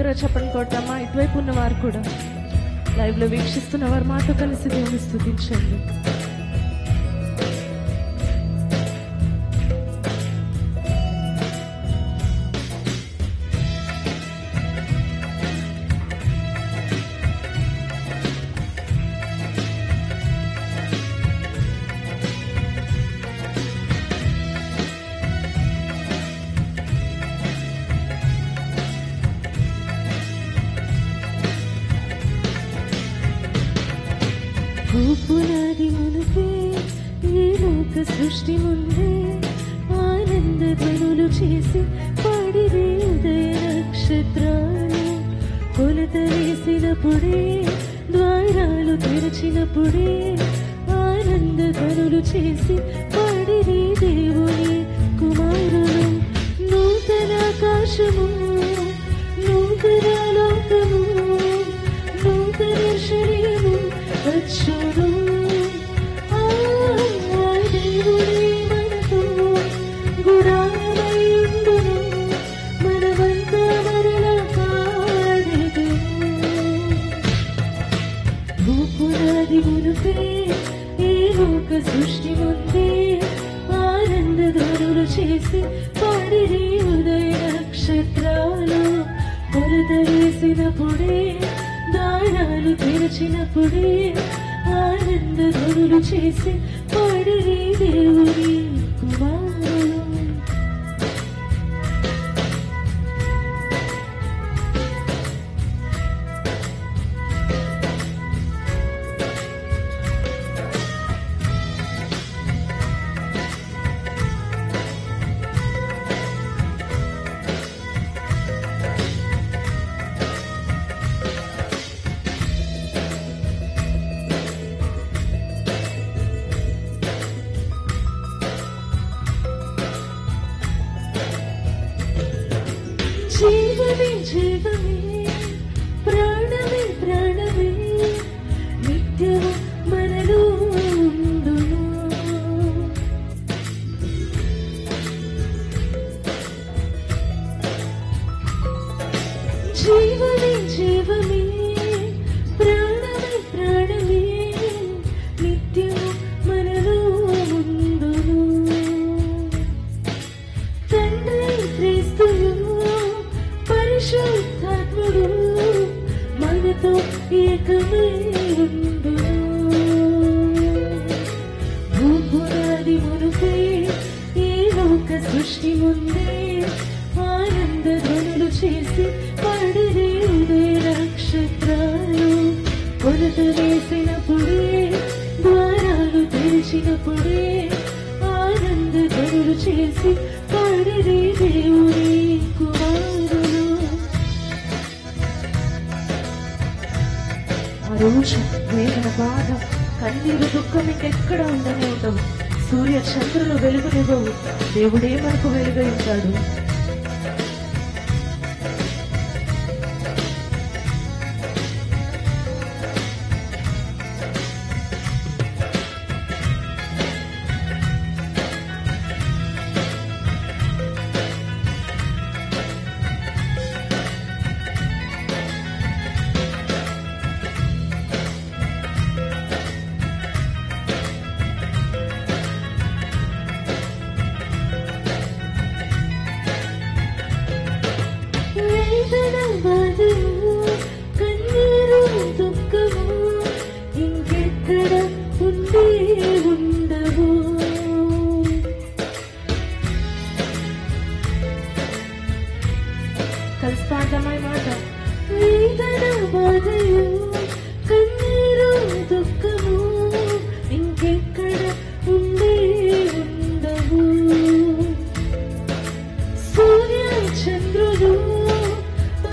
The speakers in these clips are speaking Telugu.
బిగ్గరగా చెప్పండి కొట్టమ్మా. ఇటువైపు ఉన్న వారు కూడా, లైవ్ లో వీక్షిస్తున్న వారు మాతో కలిసి దేవుని స్తుతించండి. పునాది మునుపే ఈ లోక సృష్టి ముందే ఆనంద ధ్వనులు చేసి పాడిరే ఉదయ నక్షత్రాలు. కొలత వేసినప్పుడే ద్వారాలు తెరచినప్పుడే ఆనంద ధ్వనులు చేసి పాడిరే దేవుని కుమారులు. నూతన ఆకాశము, నూతన లోకము, నూతన శరీరము వచ్చును. దేవుడే మనతో గుడారమై ఉండును, మనమంతా మరలా పాడెదము. భూపునాది మునుపే ఈ లోక సృష్టి ముందే ఆనంద ధ్వనులు చేసి పాడిరి ఉదయ నక్షత్రాలు. కొలత వేసినప్పుడే దారాలు తెరచినప్పుడే ఆనంద ధ్వనులు చేసి పాడిరి దేవుని కుమారులు. జీవమే జీవమే, ప్రాణమే ప్రాణమే, నిత్యము మనలో ఉండును. జీవమే జీవమే, ప్రాణమే ప్రాణమే, నిత్యము మనలో ఉండును. తండ్రి క్రీస్తును పరిశుద్ధాత్ముడు మనతో ఏకమై ఉండును. భూపునాది మునుపే ఈ లోక సృష్టి ముందే ఆనంద ధ్వనులు చేసి పాడిరి ఉదయ నక్షత్రాలు. కొలత వేసినప్పుడే ద్వారాలు తెరిచినప్పుడే ఆనంద ధ్వనులు చేసి పాడిరి దేవుని కుమారులు. ఆ రోజు వేదన, బాధ, కన్నీరు, దుఃఖం ఇంకెక్కడ ఉండనే ఉండవు. సూర్య చంద్రులు వెలుగునివ్వవు, దేవుడే మనకు వెలుగై ఉంటాడు. వేదన, బాధలు, కన్నీరు, దుఃఖము ఇంకెక్కడ ఉండే ఉండవు. కలిసి పాడదామా ఈ మాట? వేదన, బాధలు, కన్నీరు, దుఃఖము ఇంకెక్కడ ఉండే ఉండవు. సూర్య చంద్రులు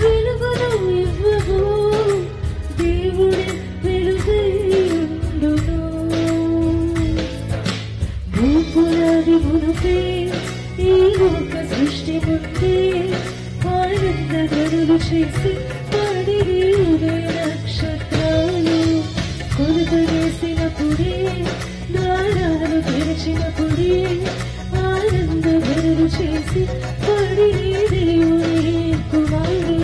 వెలుగును ఇవ్వవు, దేవుడే వెలుగై ఉండును. భూపునాది మునుపే ఈ లోక సృష్టి ముందే ఆనంద ధ్వనులు చేసి పాడిరి ఉదయ నక్షత్రాలు. కొలత వేసినప్పుడే ద్వారాలు తెరిచినప్పుడే ఆనంద ధ్వనులు చేసి పాడిరి దేవుని కుమారులు.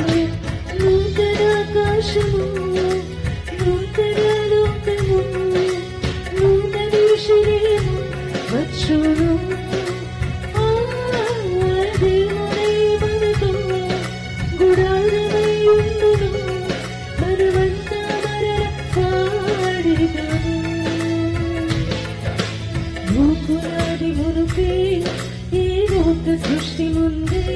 వచ్చును. దేవుడే మనతో గుడారమై ఉండును, మనమంతా మరల పాడెదము. భూపునాది మునుపే ఈ లోక సృష్టి ముందే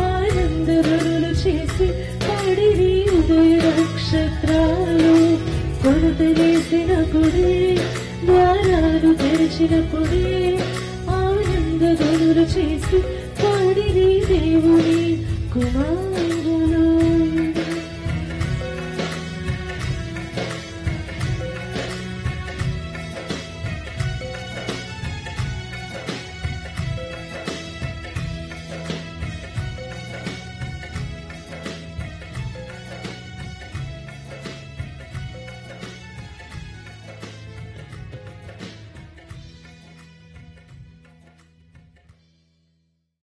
ఆనందరులు చేసి పాడిరి ఉదయ నక్షత్రాలు. కొలత వేసినప్పుడే ద్వారాలు తెరిచినప్పుడు